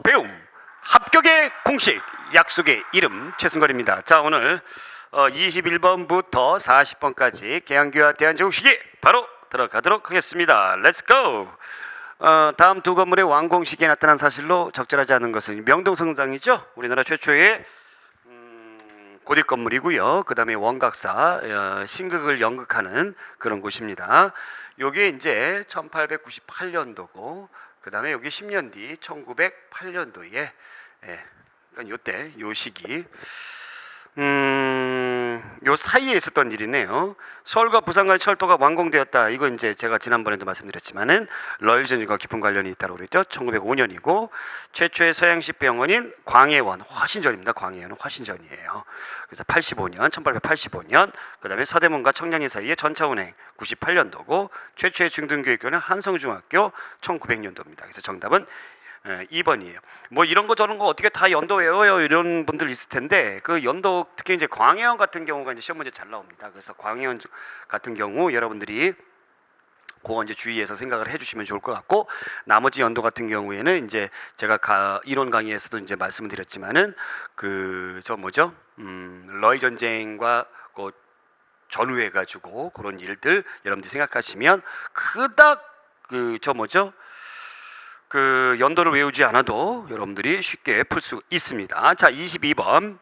배움 합격의 공식 약속의 이름 최승걸입니다. 자, 오늘 21번부터 40번까지 계양교와 대한제국시기 바로 들어가도록 하겠습니다. 렛츠 고! 다음 두 건물의 완공시기에 나타난 사실로 적절하지 않은 것은 명동성당이죠. 우리나라 최초의 고딕 건물이고요. 그 다음에 원각사 신극을 연극하는 그런 곳입니다. 요게 이제 1898년도고 그 다음에 여기 10년 뒤 1908년도에 그러니까 요때 요 시기 요 사이에 있었던 일이네요. 서울과 부산 간 철도가 완공되었다. 이거 이제 제가 지난번에도 말씀드렸지만은 러일전과 깊은 관련이 있다고 그랬죠. 1905년이고 최초의 서양식 병원인 광해원 화신전입니다. 광해원은 화신전이에요. 그래서 85년 1885년 그다음에 서대문과 청량리 사이에 전차 운행 98년도고 최초의 중등교육교는 한성중학교 1900년도입니다. 그래서 정답은 2번이에요. 뭐 이런 거 저런 거 어떻게 다 연도 외워요 이런 분들 있을 텐데 그 연도 특히 이제 광해원 같은 경우가 이제 시험 문제 잘 나옵니다. 그래서 광해원 같은 경우 여러분들이 그거 이제 주의해서 생각을 해주시면 좋을 것 같고 나머지 연도 같은 경우에는 이제 제가 이론 강의에서도 이제 말씀을 드렸지만은 그 저 뭐죠 러일 전쟁과 그 전후해 가지고 그런 일들 여러분들이 생각하시면 그닥 그 저 뭐죠 그 연도를 외우지 않아도 여러분들이 쉽게 풀 수 있습니다. 자, 22번.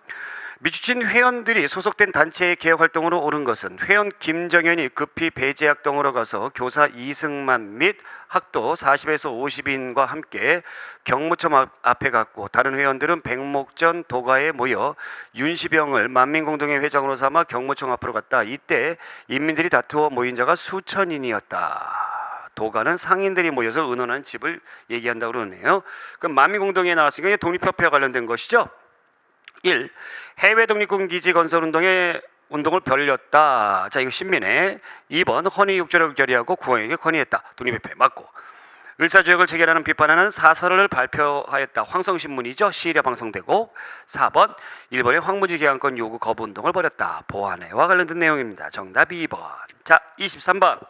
미추진 회원들이 소속된 단체의 개혁 활동으로 오른 것은 회원 김정현이 급히 배제학동으로 가서 교사 이승만 및 학도 40에서 50인과 함께 경무청 앞에 갔고 다른 회원들은 백목전 도가에 모여 윤시병을 만민공동회 회장으로 삼아 경무청 앞으로 갔다. 이때 인민들이 다투어 모인 자가 수천인이었다. 도가는 상인들이 모여서 의논한 집을 얘기한다고 그러네요. 그럼 만민공동회에 나왔으니까 독립협회와 관련된 것이죠. 1. 해외 독립군 기지 건설 운동을 벌였다. 자, 이거 신민회. 2번 헌의육조를 결의하고 국왕에게 건의했다. 독립협회 맞고. 을사조약을 체결하는 비판하는 사설을 발표하였다. 황성신문이죠. 시일에 방송되고. 4번 일본의 황무지 개항권 요구 거부 운동을 벌였다. 보안회와 관련된 내용입니다. 정답 2번. 자, 23번.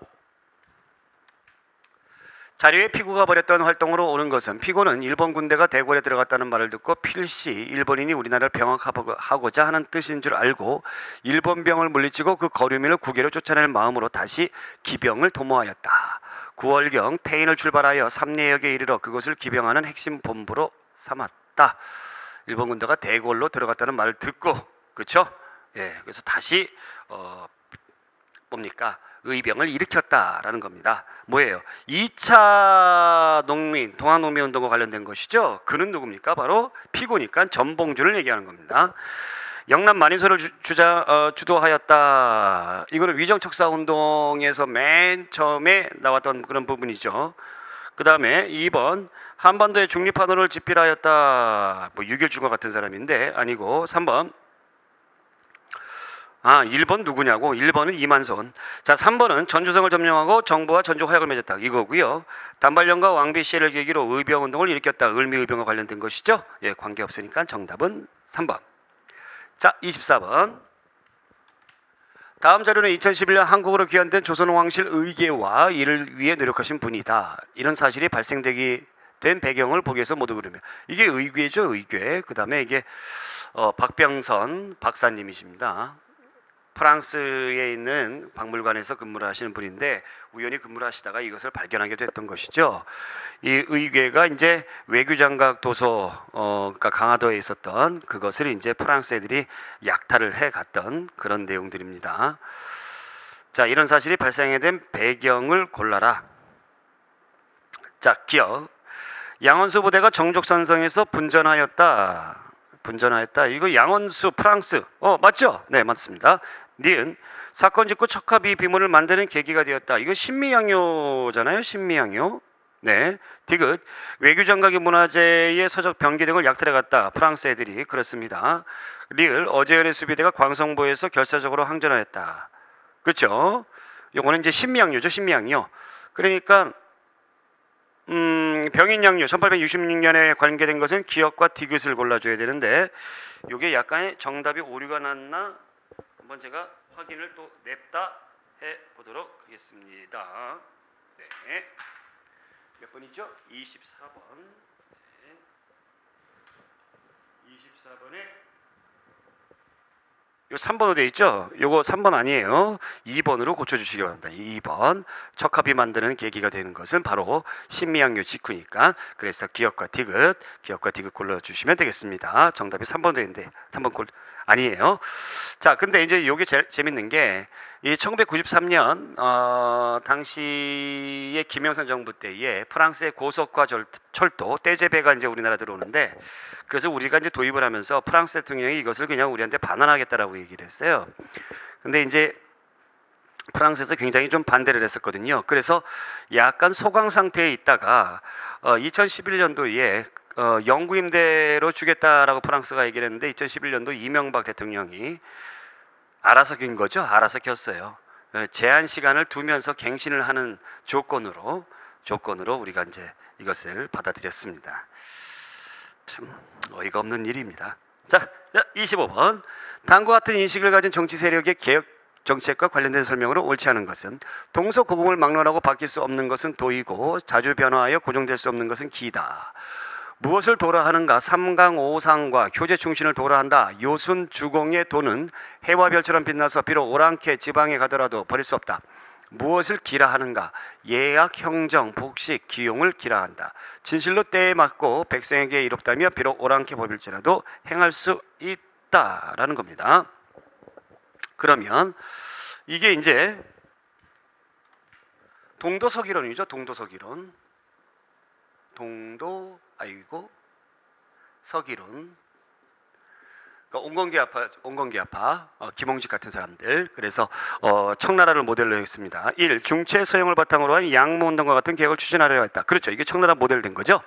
자료에 피고가 벌였던 활동으로 오는 것은 피고는 일본 군대가 대궐에 들어갔다는 말을 듣고 필시 일본인이 우리나라를 병합하고자 하는 뜻인 줄 알고 일본 병을 물리치고 그 거류민을 국외로 쫓아낼 마음으로 다시 기병을 도모하였다. 9월경 태인을 출발하여 삼례역에 이르러 그것을 기병하는 핵심 본부로 삼았다. 일본 군대가 대궐로 들어갔다는 말을 듣고 그렇죠? 예, 그래서 다시 뭡니까? 의병을 일으켰다라는 겁니다. 뭐예요? 2차 농민, 동학농민운동과 관련된 것이죠. 그는 누굽니까? 바로 피고니까 전봉주를 얘기하는 겁니다. 영남 만인소를 주도하였다. 이거는 위정척사운동에서 맨 처음에 나왔던 그런 부분이죠. 그 다음에 2번 한반도의 중립한원을 집필하였다. 뭐 6.1중과 같은 사람인데 아니고 3번 1번 누구냐고? 1번은 이만손. 자, 3번은 전주성을 점령하고 정부와 전주 화약을 맺었다. 이거고요. 단발령과 왕비 시해를 계기로 의병운동을 일으켰다. 을미의병과 관련된 것이죠. 예, 관계없으니까 정답은 3번. 자, 24번. 다음 자료는 2011년 한국으로 귀환된 조선왕실 의계와 이를 위해 노력하신 분이다. 이런 사실이 발생되기 된 배경을 보기 위해서 모두 그러면 이게 의궤죠. 의궤. 그 다음에 이게 박병선 박사님이십니다. 프랑스에 있는 박물관에서 근무를 하시는 분인데 우연히 근무를 하시다가 이것을 발견하게 됐던 것이죠. 이 의궤가 이제 외교장각 도서 그러니까 강화도에 있었던 그것을 이제 프랑스 애들이 약탈을 해 갔던 그런 내용들입니다. 자, 이런 사실이 발생하게 된 배경을 골라라. 자, 기억. 양원수 부대가 정족산성에서 분전하였다. 이거 양원수 프랑스. 맞죠? 네, 맞습니다. 니은 사건 직후 척합이 비문을 만드는 계기가 되었다. 이거 신미양요잖아요. 신미양요. 네. 디귿 외교장각의 문화재의 서적 병기 등을 약탈해 갔다. 프랑스 애들이 그렇습니다. 리을 어제연의 수비대가 광성보에서 결사적으로 항전하였다. 그렇죠? 요거는 이제 신미양요죠. 신미양요. 그러니까 병인양요 1866년에 관계된 것은 기억과 디귿을 골라줘야 되는데 이게 약간의 정답이 오류가 났나 한번 제가 확인을 또 냅다 해보도록 하겠습니다. 네. 몇 번이죠? 24번. 네. 24번에 요 3번으로 돼 있죠? 요거 3번 아니에요. 2번으로 고쳐주시기 바랍니다. 2번. 척합이 만드는 계기가 되는 것은 바로 신미양요 직후니까. 그래서 기역과 디귿 골라주시면 되겠습니다. 정답이 3번 되는데 3번 골 아니에요. 자, 근데 이제 요게 제일 재밌는 게 이 1993년 당시의 김영삼 정부 때에 프랑스의 고속화 철도 떼제배가 이제 우리나라 들어오는데, 그래서 우리가 이제 도입을 하면서 프랑스 대통령이 이것을 그냥 우리한테 반환하겠다라고 얘기를 했어요. 근데 이제 프랑스에서 굉장히 좀 반대를 했었거든요. 그래서 약간 소강 상태에 있다가 2011년도에 영구 임대로 주겠다라고 프랑스가 얘기를 했는데 2011년도 이명박 대통령이 알아서 긴 거죠. 알아서 켰어요. 제한 시간을 두면서 갱신을 하는 조건으로 우리가 이제 이것을 받아들였습니다. 참 어이가 없는 일입니다. 자, 25번. 다음과 같은 인식을 가진 정치 세력의 개혁 정책과 관련된 설명으로 옳지 않은 것은 동서고금을 막론하고 바뀔 수 없는 것은 도이고 자주 변화하여 고정될 수 없는 것은 기다. 무엇을 도라하는가? 삼강오상과 효제충신을 도라한다. 요순 주공의 도는 해와 별처럼 빛나서 비록 오랑캐 지방에 가더라도 버릴 수 없다. 무엇을 기라하는가? 예약, 형정, 복식, 기용을 기라한다. 진실로 때에 맞고 백성에게 이롭다며 비록 오랑캐 법일지라도 행할 수 있다라는 겁니다. 그러면 이게 이제 동도서기론이죠. 동도서기론. 서기론. 그러니까 온건기아파, 김홍직 같은 사람들. 그래서 청나라를 모델로 했습니다. 1. 중체 서형을 바탕으로 한 양모운동과 같은 개혁을 추진하려 했다. 그렇죠. 이게 청나라 모델된 거죠.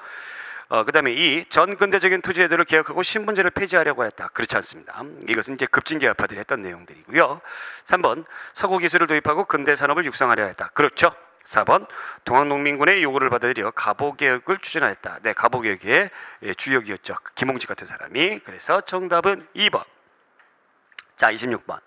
그 다음에 2. 전근대적인 투지제도를 개혁하고 신분제를 폐지하려고 했다. 그렇지 않습니다. 이것은 이제 급진개혁파들이 했던 내용들이고요. 3번. 서구기술을 도입하고 근대산업을 육성하려 했다. 그렇죠. 4번. 동학농민군의 요구를 받아들여 가보개혁을 추진하였다. 네, 가보개혁의 주역이었죠. 김홍직 같은 사람이. 그래서 정답은 2번. 자, 26번.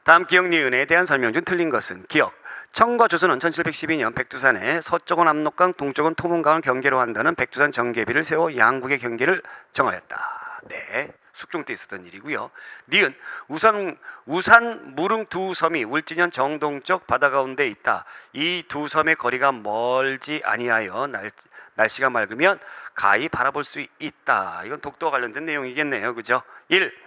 다음 기억 니은에 대한 설명 중 틀린 것은 기억. 청과 조선은 1712년 백두산에 서쪽은 압록강, 동쪽은 토문강을 경계로 한다는 백두산 정계비를 세워 양국의 경계를 정하였다. 네, 숙종 때 있었던 일이고요. 니은 우산 무릉 두 섬이 울진현 정동쪽 바다 가운데 있다. 이 두 섬의 거리가 멀지 아니하여 날씨가 맑으면 가히 바라볼 수 있다. 이건 독도와 관련된 내용이겠네요. 그죠? 1.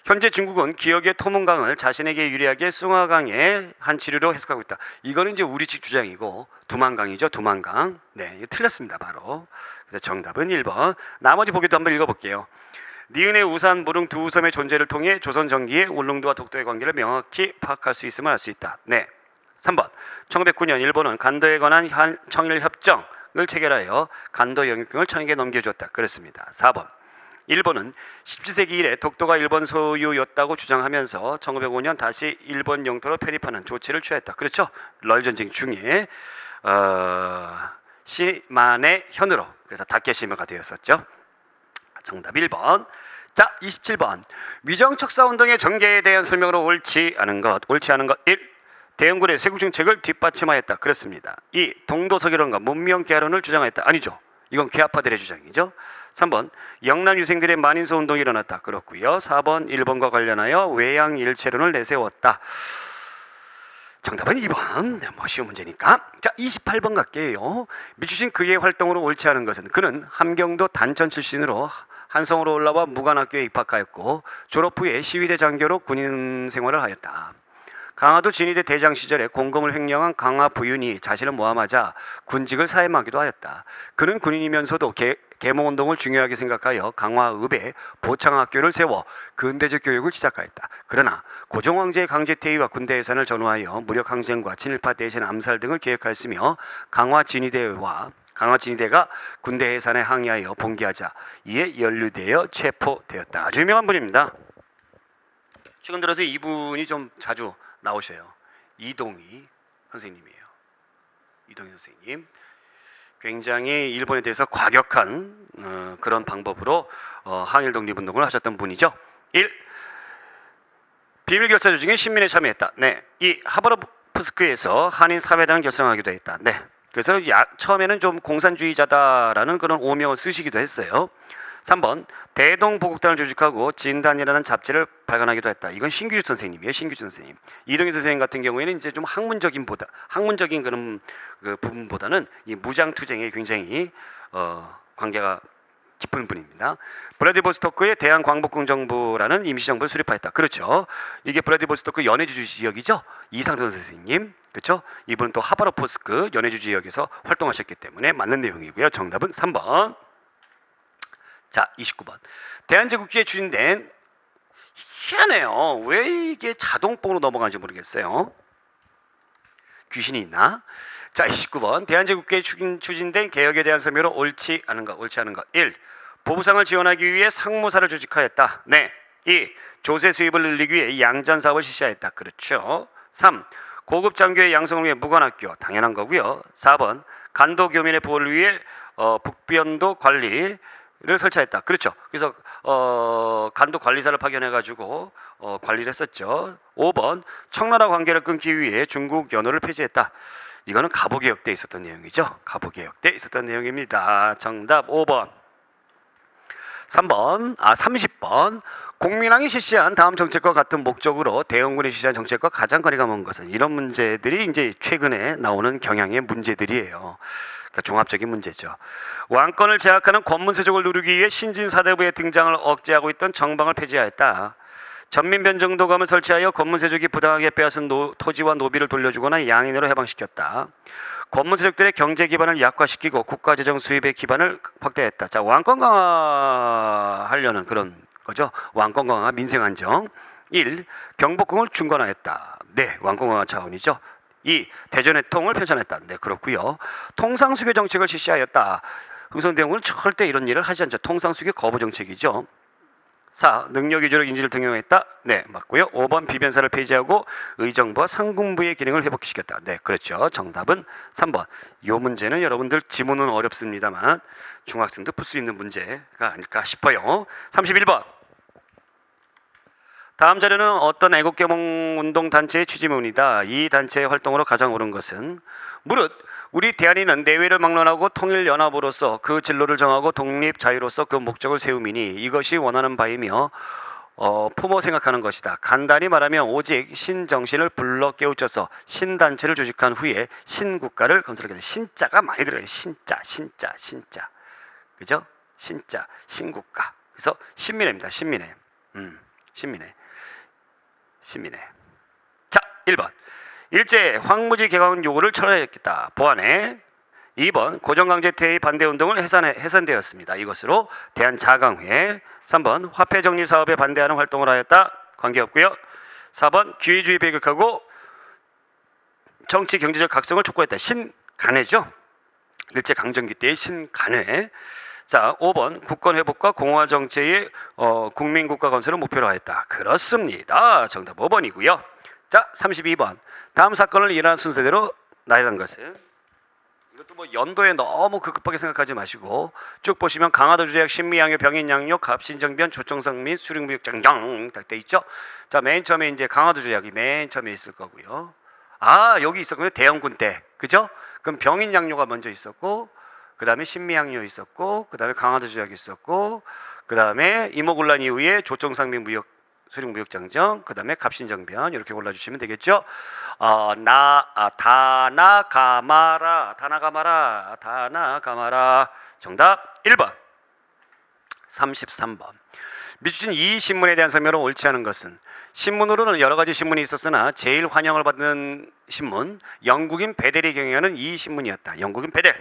현재 중국은 기역의 토문강을 자신에게 유리하게 숭화강의 한 지류로 해석하고 있다. 이거는 이제 우리 측 주장이고 두만강이죠. 두만강. 네, 이거 틀렸습니다. 바로. 그래서 정답은 1번. 나머지 보기도 한번 읽어볼게요. 니은의 우산 무릉 두 섬의 존재를 통해 조선 전기의 울릉도와 독도의 관계를 명확히 파악할 수 있음을 알 수 있다. 네. 3번. 1909년 일본은 간도에 관한 청일 협정을 체결하여 간도 영유권을 청에게 넘겨주었다. 그렇습니다. 4번. 일본은 17세기 이래 독도가 일본 소유였다고 주장하면서 1905년 다시 일본 영토로 편입하는 조치를 취하였다. 그렇죠? 럴 전쟁 중에 시마네 현으로, 그래서 다케시마가 되었었죠. 정답 1번. 자, 27번. 위정척사운동의 전개에 대한 설명으로 옳지 않은 것 1. 대영군의 세국정책을 뒷받침하였다. 그렇습니다. 2. 동도서기론과 문명개화론을 주장하였다. 아니죠. 이건 개화파들의 주장이죠. 3번. 영남 유생들의 만인소 운동이 일어났다. 그렇고요. 4번. 일본과 관련하여 외양일체론을 내세웠다. 정답은 2번. 네, 뭐 쉬운 문제니까. 자, 28번 갈게요. 미추신 그의 활동으로 옳지 않은 것은 그는 함경도 단천 출신으로 한성으로 올라와 무관학교에 입학하였고 졸업 후에 시위대 장교로 군인 생활을 하였다. 강화도 진위대 대장 시절에 공검을 횡령한 강화 부윤이 자신을 모함하자 군직을 사임하기도 하였다. 그는 군인이면서도 계몽운동을 중요하게 생각하여 강화읍에 보창학교를 세워 근대적 교육을 시작하였다. 그러나 고종황제의 강제퇴위와 군대 해산을 전후하여 무력항쟁과 친일파 대신 암살 등을 계획하였으며 강화진위대가 군대 해산에 항의하여 봉기하자 이에 연루되어 체포되었다. 아주 유명한 분입니다. 최근 들어서 이분이 좀 자주 나오셔요. 이동희 선생님이에요. 이동희 선생님. 굉장히 일본에 대해서 과격한 그런 방법으로 항일 독립운동을 하셨던 분이죠. 1. 비밀결사 조직에 신민에 참여했다. 네. 2. 하바롭스크에서 한인 사회당을 결성하기도 했다. 네. 그래서 처음에는 좀 공산주의자다라는 그런 오명을 쓰시기도 했어요. 3번 대동보국단을 조직하고 진단이라는 잡지를 발간하기도 했다. 이건 신규주 선생님이에요. 신규주 선생님. 이동희 선생님 같은 경우에는 이제 좀 학문적인 그런 그 부분보다는 이 무장투쟁에 굉장히 관계가 깊은 분입니다. 브라디보스토크의 대한광복궁정부라는 임시정부를 수립하였다. 그렇죠. 이게 브라디보스토크 연해주 지역이죠. 이상돈 선생님, 그렇죠. 이분은 또 하바롭스크 연해주 지역에서 활동하셨기 때문에 맞는 내용이고요. 정답은 3번. 자, 29번. 대한제국주의에 추진된, 희한해요. 왜 이게 자동봉으로 넘어가는지 모르겠어요. 귀신이 있나? 자, 29번. 대한제국주의에 추진된 개혁에 대한 설명으로 옳지 않은 것. 1. 보부상을 지원하기 위해 상무사를 조직하였다. 네. 2. 조세 수입을 늘리기 위해 양전 사업을 실시하였다. 그렇죠. 3. 고급 장교의 양성을 위해 무관학교. 당연한 거고요. 4번. 간도 교민의 보호를 위해 북변도 관리를 설치했다. 그렇죠. 그래서 간도 관리사를 파견해 가지고 관리를 했었죠. 5번. 청나라 관계를 끊기 위해 중국 연호를 폐지했다. 이거는 갑오개혁 때 있었던 내용이죠. 갑오개혁 때 있었던 내용입니다. 정답 5번. 30번. 공민왕이 실시한 다음 정책과 같은 목적으로 대원군이 실시한 정책과 가장 거리가 먼 것은, 이런 문제들이 이제 최근에 나오는 경향의 문제들이에요. 그러니까 종합적인 문제죠. 왕권을 제압하는 권문세족을 누르기 위해 신진사대부의 등장을 억제하고 있던 정방을 폐지하였다. 전민변정도감을 설치하여 권문세족이 부당하게 빼앗은 토지와 노비를 돌려주거나 양인으로 해방시켰다. 권문세족들의 경제 기반을 약화시키고 국가재정 수입의 기반을 확대했다. 자, 왕권 강화하려는 그런 거죠. 왕권 강화, 민생 안정. 1. 경복궁을 중건하였다. 네, 왕권 강화 차원이죠. 2. 대전해통을 펼쳐냈다. 네, 그렇고요. 통상수교 정책을 실시하였다. 흥선대원군은 절대 이런 일을 하지 않죠. 통상수교 거부 정책이죠. 4. 능력 위주로 인지를 등용했다. 네, 맞고요. 5번 비변사를 폐지하고 의정부와 상군부의 기능을 회복시켰다. 네, 그렇죠. 정답은 3번. 이 문제는 여러분들 지문은 어렵습니다만 중학생도 풀 수 있는 문제가 아닐까 싶어요. 31번. 다음 자료는 어떤 애국개몽운동 단체의 취지문이다. 이 단체의 활동으로 가장 옳은 것은, 무릇 우리 대한민국은 내외를 막론하고 통일연합으로서 그 진로를 정하고 독립 자유로서 그 목적을 세우미니 이것이 원하는 바이며 품어 생각하는 것이다. 간단히 말하면 오직 신정신을 불러 깨우쳐서 신단체를 조직한 후에 신국가를 건설하겠다. 신자가 많이 들어요. 신자. 그죠? 신자, 신국가. 그래서 신민회입니다. 신민회. 신민회. 자, 1번. 일제 황무지 개혁 요구를 철회했다. 보완해. 2번. 고정강제 퇴위 반대운동을 해산되었습니다. 이것으로 대한자강회. 3번. 화폐 적립 사업에 반대하는 활동을 하였다. 관계없고요. 4번. 기회주의 배격하고 정치 경제적 각성을 촉구했다. 신간회죠. 일제 강점기 때의 신간회. 자, 5번. 국권 회복과 공화 정체의 국민국가 건설을 목표로 하였다. 그렇습니다. 정답 5번이고요. 자, 32번. 다음 사건을 일어난 순서대로 나열한 것은, 이것도 뭐 연도에 너무 급하게 생각하지 마시고 쭉 보시면 강화도 주재학, 신미양요, 병인양요, 갑신정변, 조청성민, 수령무역장 딱 돼 있죠. 자, 맨 처음에 이제 강화도 주재학이 맨 처음에 있을 거고요. 아, 여기 있었군요. 대영군 때. 그죠? 그럼 병인양요가 먼저 있었고, 그 다음에 신미양요 있었고, 그 다음에 강화도 주재학이 있었고, 그 다음에 이모군란 이후에 조청상민 수령무역장정, 그 다음에 갑신정변, 이렇게 골라주시면 되겠죠. 다나가마라. 정답 1번. 33번. 미주진 이 신문에 대한 설명으로 옳지 않은 것은, 신문으로는 여러 가지 신문이 있었으나 제일 환영을 받는 신문, 영국인 베델이 경영하는 이 신문이었다. 영국인 베델.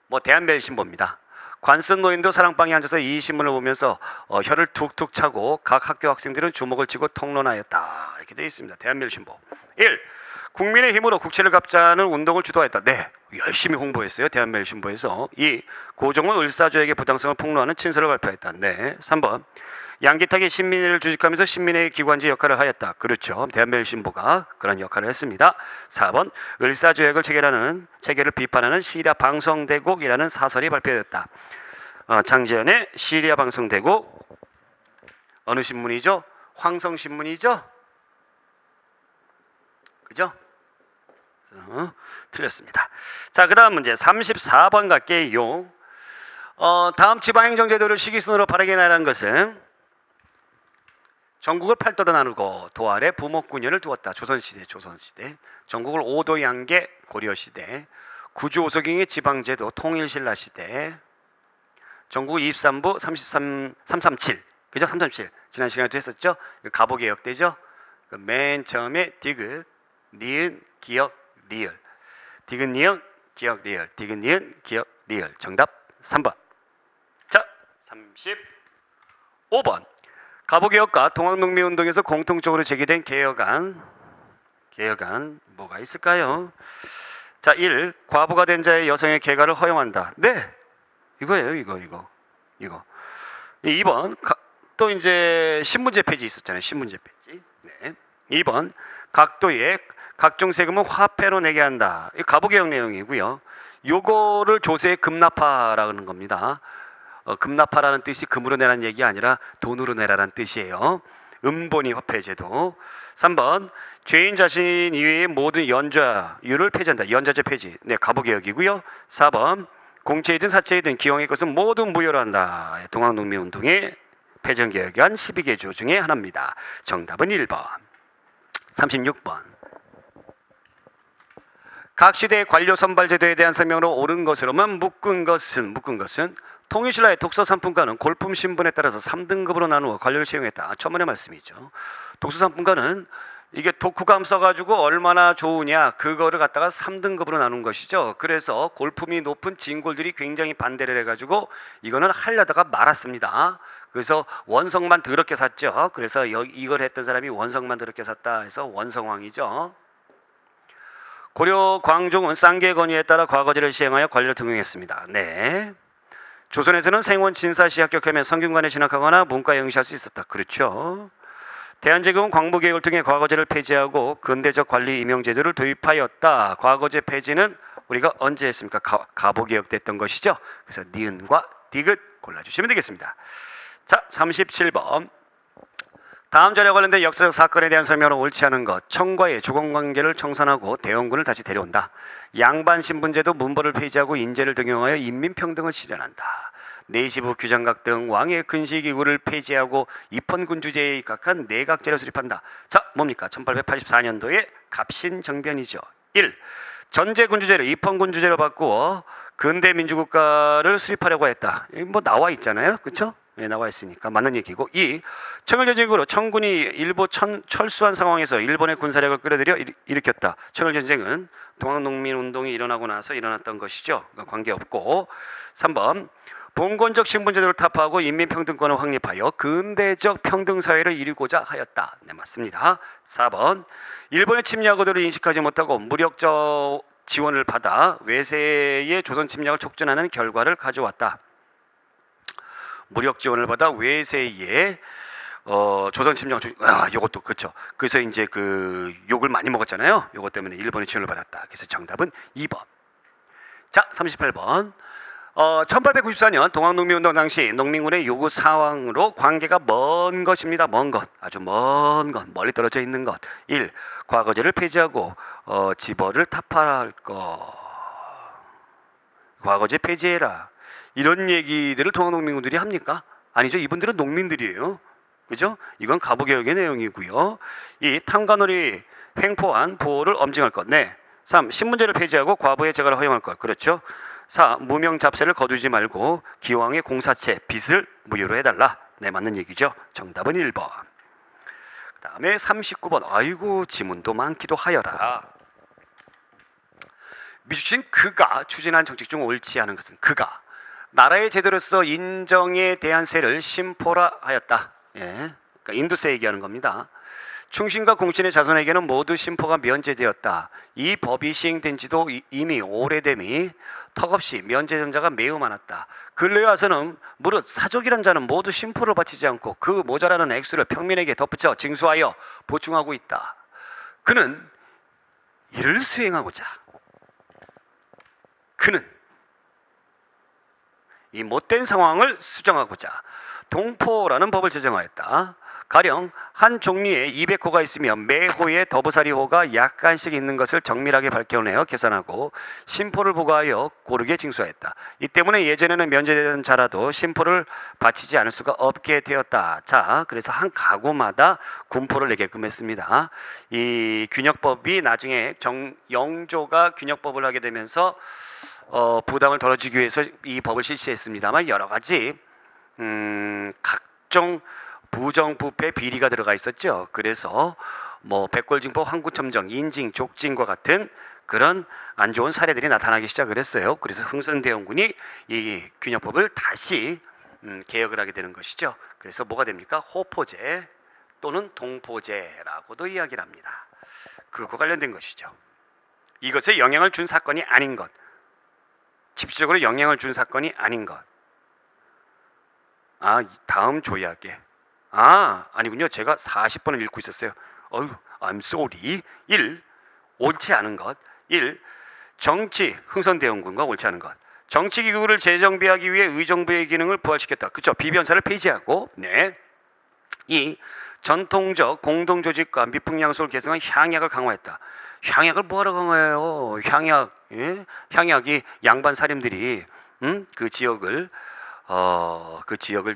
뭐 대한매일신보입니다. 관쓴 노인도 사랑방에 앉아서 이 신문을 보면서 혀를 툭툭 차고 각 학교 학생들은 주먹을 쥐고 통론하였다. 이렇게 되어 있습니다. 대한매일신보. 1. 국민의 힘으로 국채를 갚자는 운동을 주도했다. 네, 열심히 홍보했어요. 대한매일신보에서. 2. 고종은 을사조에게 부당성을 폭로하는 친서를 발표했다. 네. 3번. 양기탁이 신민회를 조직하면서 신민회의 기관지 역할을 하였다. 그렇죠. 대한매일신보가 그런 역할을 했습니다. 4번. 을사조약을 체계를 비판하는 시리아 방송대국이라는 사설이 발표됐다. 장지연의 시리아 방송대국. 어느 신문이죠? 황성신문이죠? 그죠? 틀렸습니다. 자, 그 다음 문제 34번 갈게요. 다음 지방행정제도를 시기순으로 바르게 나열한 것은 전국을 팔도로 나누고 도 아래 부목군현을 두었다. 조선시대. 전국을 5도 양계 고려시대. 구주오소경의 지방제도 통일신라시대. 전국 23부 337. 그죠? 337. 지난 시간에도 했었죠? 가보개혁되죠? 맨 처음에 디귿, 니은, 기역, 리을. 디귿, 니은, 기역, 리을. 디귿, 니은, 기역, 리을. 정답 3번. 자, 35번. 가보개혁과 동학농민운동에서 공통적으로 제기된 개혁안 뭐가 있을까요? 자, 1. 과부가 된 자의 여성의 개가를 허용한다. 네, 이거예요. 이거. 2번. 또 이제 신분제 폐지 있었잖아요. 신분제 폐지. 네. 2번. 각도에 각종 세금은 화폐로 내게 한다. 이 가부개혁 내용이고요. 요거를 조세의 급납하라는 겁니다. 급납하라는 뜻이 금으로 내라는 얘기 아니라 돈으로 내라는 뜻이에요. 음본위 화폐제도. 3번. 죄인 자신 이외의 모든 연좌율을 폐지한다. 연좌제 폐지. 네, 가부개혁이고요. 4번. 공채이든 사채이든 기왕의 것은 모두 무효로 한다. 동학농민운동의 폐전개혁안 12개 조 중에 하나입니다. 정답은 1번. 36번. 각 시대의 관료 선발제도에 대한 설명으로 옳은 것으로만 묶은 것은 통일신라의 독서상품가는 골품 신분에 따라서 3등급으로 나누어 관료를 채용했다. 천문의 말씀이죠. 독서상품가는 이게 독후감 써가지고 얼마나 좋으냐 그거를 갖다가 3등급으로 나눈 것이죠. 그래서 골품이 높은 진골들이 굉장히 반대를 해가지고 이거는 하려다가 말았습니다. 그래서 원성만 더럽게 샀죠. 그래서 이걸 했던 사람이 원성만 더럽게 샀다 해서 원성왕이죠. 고려 광종은 쌍계 건의에 따라 과거제를 시행하여 관료를 등용했습니다. 네. 조선에서는 생원 진사시 합격하면 성균관에 진학하거나 문과에 응시할 수 있었다. 그렇죠. 대한제국은 광부개혁을 통해 과거제를 폐지하고 근대적 관리 임용제도를 도입하였다. 과거제 폐지는 우리가 언제 했습니까? 가보개혁 됐던 것이죠. 그래서 니은과 디귿 골라주시면 되겠습니다. 자, 37번. 다음 절에 관련된 역사적 사건에 대한 설명을 옳지 않은 것. 청과의 주공관계를 청산하고 대원군을 다시 데려온다. 양반 신분제도 문벌을 폐지하고 인재를 등용하여 인민평등을 실현한다. 내시부 규장각 등 왕의 근시기구를 폐지하고 입헌군주제에 입각한 내각제를 수립한다. 자, 뭡니까? 1884년도에 갑신정변이죠. 1. 전제군주제를 입헌군주제로 바꾸어 근대민주국가를 수립하려고 했다. 뭐 나와 있잖아요. 그렇죠? 네, 나와 있으니까 맞는 얘기고. 2. 청일전쟁으로 청군이 일부 철수한 상황에서 일본의 군사력을 끌어들여 일으켰다. 청일전쟁은 동학농민운동이 일어나고 나서 일어났던 것이죠. 관계없고. 3번. 봉건적 신분제도를 타파하고 인민평등권을 확립하여 근대적 평등사회를 이루고자 하였다. 네, 맞습니다. 4번. 일본의 침략의도를 인식하지 못하고 무력적 지원을 받아 외세의 조선 침략을 촉진하는 결과를 가져왔다. 무력 지원을 받아 외세의 조선 침략 요것도 그렇죠. 그래서 이제 그 욕을 많이 먹었잖아요. 요것 때문에 일본의 지원을 받았다. 그래서 정답은 2번. 자, 38번. 1894년 동학농민운동 당시 농민군의 요구 사항으로 관계가 먼 것입니다. 먼 것. 아주 먼 것. 멀리 떨어져 있는 것. 1. 과거제를 폐지하고 지벌을 타파할 것. 과거제 폐지해라. 이런 얘기들을 동학농민군들이 합니까? 아니죠. 이분들은 농민들이에요. 그죠? 이건 가부개혁의 내용이고요. 2. 탕관오리 횡포한 부호를 엄징할 것. 네. 3. 신분제를 폐지하고 과부의 재가를 허용할 것. 그렇죠. 4. 무명 잡세를 거두지 말고 기왕의 공사채 빚을 무효로 해달라. 네, 맞는 얘기죠. 정답은 1번. 그 다음에 39번. 아이고 지문도 많기도 하여라. 미주신 그가 추진한 정책 중 옳지 않은 것은 그가 나라의 제도로서 인정에 대한 세를 심포라 하였다. 예, 그러니까 인도세 얘기하는 겁니다. 충신과 공신의 자손에게는 모두 심포가 면제되었다. 이 법이 시행된 지도 이미 오래됨이 턱없이 면제된 자가 매우 많았다. 근래에 와서는 무릇 사족이란 자는 모두 심포를 바치지 않고 그 모자라는 액수를 평민에게 덧붙여 징수하여 보충하고 있다. 그는 이를 수행하고자 그는 이 못된 상황을 수정하고자 동포라는 법을 제정하였다. 가령 한 종류에 200호가 있으면 매 호에 더부사리호가 약간씩 있는 것을 정밀하게 밝혀내어 계산하고 심포를 부과하여 고르게 징수하였다. 이 때문에 예전에는 면제되던 자라도 심포를 바치지 않을 수가 없게 되었다. 자, 그래서 한 가구마다 군포를 내게끔 했습니다. 이 균역법이 나중에 영조가 균역법을 하게 되면서 부담을 덜어주기 위해서 이 법을 실시했습니다만 여러 가지 각종 부정부패 비리가 들어가 있었죠. 그래서 뭐 백골징법, 황구첨정, 인징, 족징과 같은 그런 안 좋은 사례들이 나타나기 시작을 했어요. 그래서 흥선대원군이 이 균역법을 다시 개혁을 하게 되는 것이죠. 그래서 뭐가 됩니까? 호포제 또는 동포제라고도 이야기를 합니다. 그것과 관련된 것이죠. 이것에 영향을 준 사건이 아닌 것, 집중적으로 영향을 준 사건이 아닌 것. 다음 조약에 아니군요. 제가 40번을 읽고 있었어요. I'm sorry. 1. 옳지 않은 것. 1. 정치, 흥선대원군과 옳지 않은 것. 정치기구를 재정비하기 위해 의정부의 기능을 부활시켰다. 그렇죠. 비변사를 폐지하고. 네. 2. 전통적 공동조직과 미풍양속을 개성한 향약을 강화했다. 향약을 뭐하러 강화해요? 향약이 양반 사림들이 그 지역을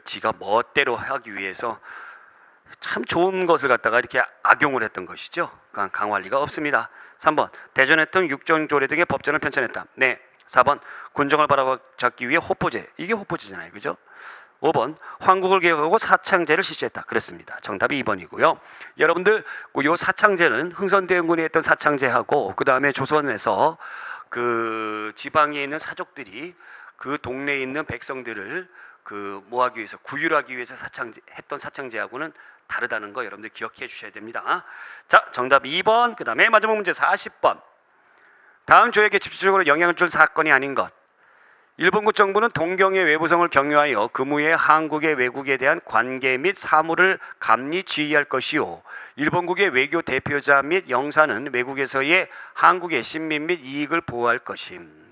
지가 멋대로 하기 위해서 참 좋은 것을 갖다가 이렇게 악용을 했던 것이죠. 그러니까 강화할 리가 없습니다. 3번 대전했던 육정조례 등의 법전을 편찬했다. 네. 4번 군정을 바라잡기 위해 호포제. 이게 호포제잖아요. 그죠? 5번 황국을 개혁하고 사창제를 실시했다. 그랬습니다. 정답이 2번이고요. 여러분들 요 사창제는 흥선대원군이 했던 사창제하고 그 다음에 조선에서 그 지방에 있는 사족들이 그 동네에 있는 백성들을 뭐하기 위해서 구휼하기 위해서 했던 사창제하고는 다르다는 거 여러분들 기억해 주셔야 됩니다. 자, 정답 2번. 그 다음에 마지막 문제 40번. 다음 조약에 집중적으로 영향을 줄 사건이 아닌 것. 일본국 정부는 동경의 외부성을 경유하여 금후에 한국의 외국에 대한 관계 및 사무를 감리 지휘할 것이요. 일본국의 외교 대표자 및 영사는 외국에서의 한국의 신민 및 이익을 보호할 것임.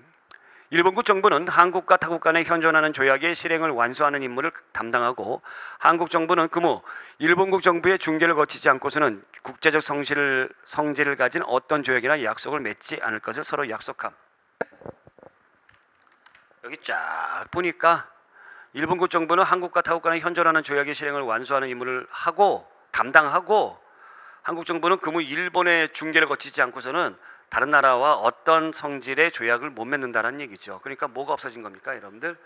일본국 정부는 한국과 타국 간에 현존하는 조약의 실행을 완수하는 임무를 담당하고 한국 정부는 금후 일본국 정부의 중개를 거치지 않고서는 국제적 성질을 가진 어떤 조약이나 약속을 맺지 않을 것을 서로 약속함. 여기 쫙 보니까 일본국 정부는 한국과 타국 간에 현존하는 조약의 실행을 완수하는 임무를 담당하고 한국 정부는 금후 일본의 중개를 거치지 않고서는 다른 나라와 어떤 성질의 조약을 못 맺는다는 얘기죠. 그러니까 뭐가 없어진 겁니까, 여러분들?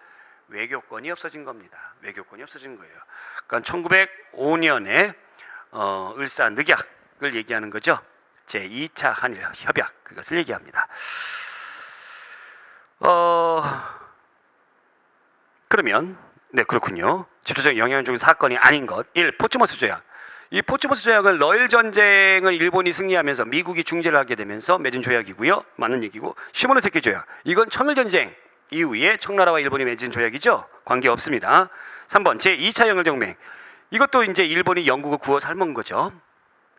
외교권이 없어진 겁니다. 외교권이 없어진 거예요. 그러니까 1905년에 을사늑약을 얘기하는 거죠. 제2차 한일 협약, 그것을 얘기합니다. 그러면 그렇군요. 집중적 영향을 준 사건이 아닌 것. 1. 포츠머스 조약. 이 포츠머스 조약은 러일 전쟁을 일본이 승리하면서 미국이 중재를 하게 되면서 맺은 조약이고요. 맞는 얘기고. 시모노세키 조약. 이건 청일 전쟁 이후에 청나라와 일본이 맺은 조약이죠. 관계 없습니다. 3번 제2차 영일동맹. 이것도 이제 일본이 영국을 구워 삶은 거죠.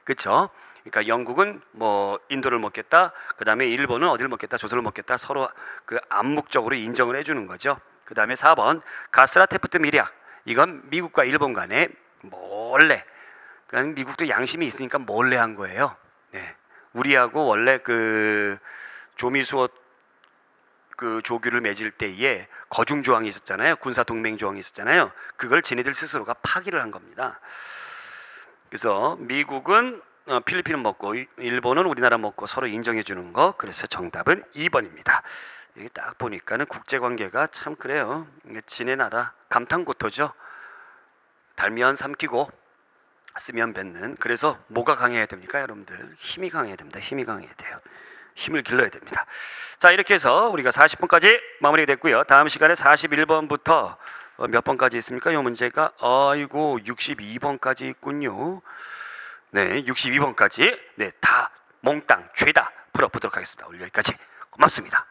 그렇죠? 그러니까 영국은 뭐 인도를 먹겠다. 그다음에 일본은 어디를 먹겠다. 조선을 먹겠다. 서로 그 암묵적으로 인정을 해주는 거죠. 그다음에 4번 가스라 테프트 밀약. 이건 미국과 일본 간에 몰래, 그러니까 미국도 양심이 있으니까 몰래 한 거예요. 네. 우리하고 원래 그 조미수호 그 조규를 맺을 때에 거중 조항이 있었잖아요. 군사 동맹 조항이 있었잖아요. 그걸 지네들 스스로가 파기를 한 겁니다. 그래서 미국은 필리핀은 먹고 일본은 우리나라 먹고 서로 인정해 주는 거. 그래서 정답은 2번입니다. 여기 딱 보니까는 국제관계가 참 그래요. 지네 나라 감탄고토죠. 달면 삼키고 쓰면 뱉는. 그래서 뭐가 강해야 됩니까, 여러분들? 힘이 강해야 됩니다. 힘이 강해야 돼요. 힘을 길러야 됩니다. 자, 이렇게 해서 우리가 40번까지 마무리가 됐고요. 다음 시간에 41번부터 몇 번까지 있습니까? 이 문제가 62번까지 있군요. 네, 62번까지 다 몽땅 죄다 풀어보도록 하겠습니다. 오늘 여기까지. 고맙습니다.